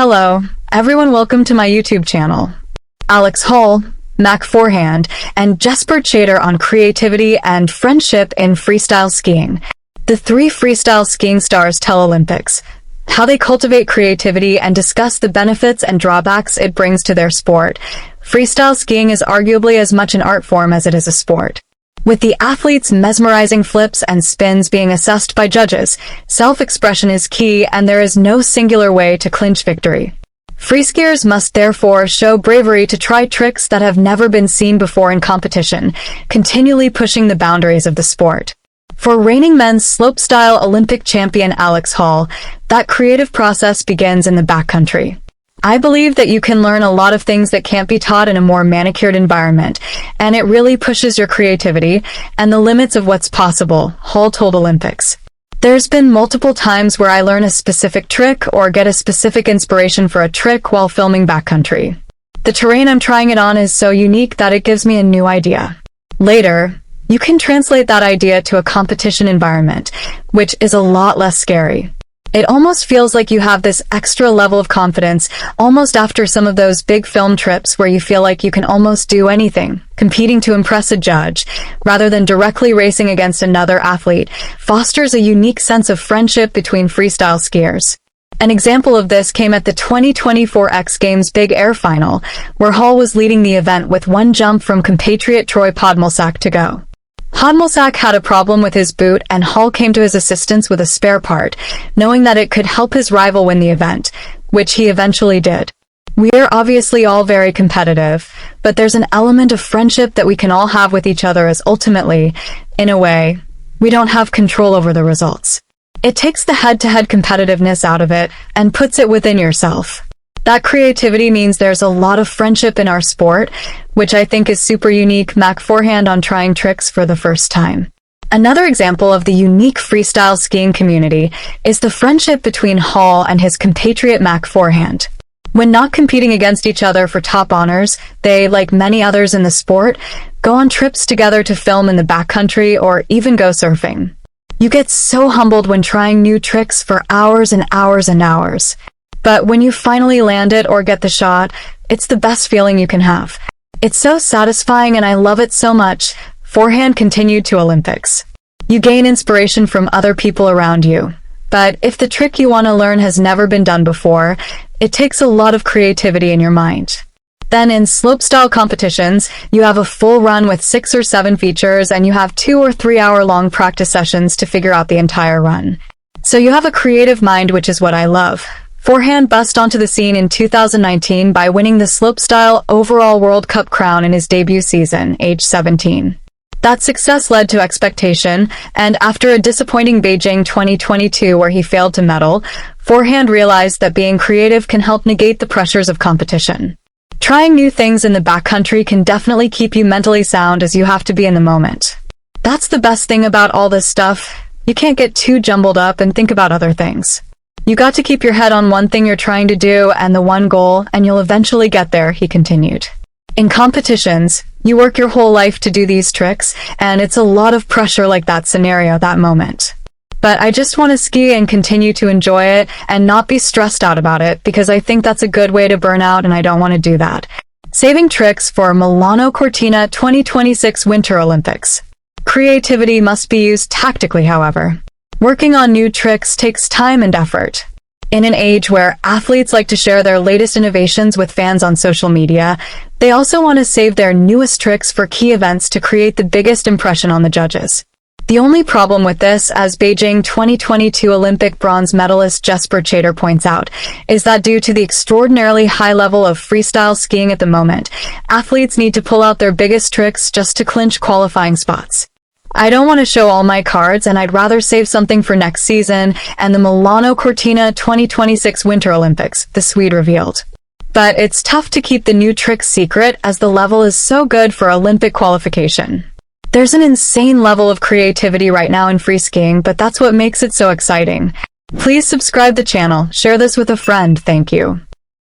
Hello, everyone, welcome to my YouTube channel. Alex Hall, Mac Forehand, and Jesper Tjäder on creativity and friendship in freestyle skiing. The three freestyle skiing stars tell Olympics how they cultivate creativity and discuss the benefits and drawbacks it brings to their sport. Freestyle skiing is arguably as much an art form as it is a sport. With the athletes' mesmerizing flips and spins being assessed by judges, self-expression is key and there is no singular way to clinch victory. Freeskiers must therefore show bravery to try tricks that have never been seen before in competition, continually pushing the boundaries of the sport. For reigning men's slopestyle Olympic champion Alex Hall, that creative process begins in the backcountry. I believe that you can learn a lot of things that can't be taught in a more manicured environment, and it really pushes your creativity and the limits of what's possible, Hall told Olympics. There's been multiple times where I learn a specific trick or get a specific inspiration for a trick while filming backcountry. The terrain I'm trying it on is so unique that it gives me a new idea. Later, you can translate that idea to a competition environment, which is a lot less scary. It almost feels like you have this extra level of confidence almost after some of those big film trips where you feel like you can almost do anything, competing to impress a judge, rather than directly racing against another athlete, fosters a unique sense of friendship between freestyle skiers. An example of this came at the 2024 X Games Big Air Final, where Hall was leading the event with one jump from compatriot Troy Podmolsak to go. Podmolsak had a problem with his boot and Hall came to his assistance with a spare part, knowing that it could help his rival win the event, which he eventually did. We're obviously all very competitive, but there's an element of friendship that we can all have with each other as ultimately, in a way, we don't have control over the results. It takes the head-to-head competitiveness out of it and puts it within yourself. That creativity means there's a lot of friendship in our sport, which I think is super unique. Mac Forehand on trying tricks for the first time. Another example of the unique freestyle skiing community is the friendship between Hall and his compatriot Mac Forehand. When not competing against each other for top honors, they, like many others in the sport, go on trips together to film in the backcountry or even go surfing. You get so humbled when trying new tricks for hours and hours and hours. But when you finally land it or get the shot, it's the best feeling you can have. It's so satisfying and I love it so much. Forehand continued to Olympics. You gain inspiration from other people around you. But if the trick you want to learn has never been done before, it takes a lot of creativity in your mind. Then in slopestyle competitions, you have a full run with 6 or 7 features and you have 2 or 3 hour long practice sessions to figure out the entire run. So you have a creative mind, which is what I love. Forehand bust onto the scene in 2019 by winning the slopestyle overall World Cup crown in his debut season, age 17. That success led to expectation, and after a disappointing Beijing 2022 where he failed to medal, Forehand realized that being creative can help negate the pressures of competition. Trying new things in the backcountry can definitely keep you mentally sound as you have to be in the moment. That's the best thing about all this stuff. You can't get too jumbled up and think about other things. You got to keep your head on one thing you're trying to do and the one goal, and you'll eventually get there, he continued. In competitions, you work your whole life to do these tricks, and it's a lot of pressure like that scenario, that moment. But I just want to ski and continue to enjoy it and not be stressed out about it because I think that's a good way to burn out and I don't want to do that. Saving tricks for Milano Cortina 2026 Winter Olympics. Creativity must be used tactically, however. Working on new tricks takes time and effort. In an age where athletes like to share their latest innovations with fans on social media, they also want to save their newest tricks for key events to create the biggest impression on the judges. The only problem with this, as Beijing 2022 Olympic bronze medalist Jesper Tjäder points out, is that due to the extraordinarily high level of freestyle skiing at the moment, athletes need to pull out their biggest tricks just to clinch qualifying spots. I don't want to show all my cards and I'd rather save something for next season and the Milano Cortina 2026 Winter Olympics, the Swede revealed. But it's tough to keep the new tricks secret as the level is so good for Olympic qualification. There's an insane level of creativity right now in free skiing, but that's what makes it so exciting. Please subscribe the channel, share this with a friend, thank you.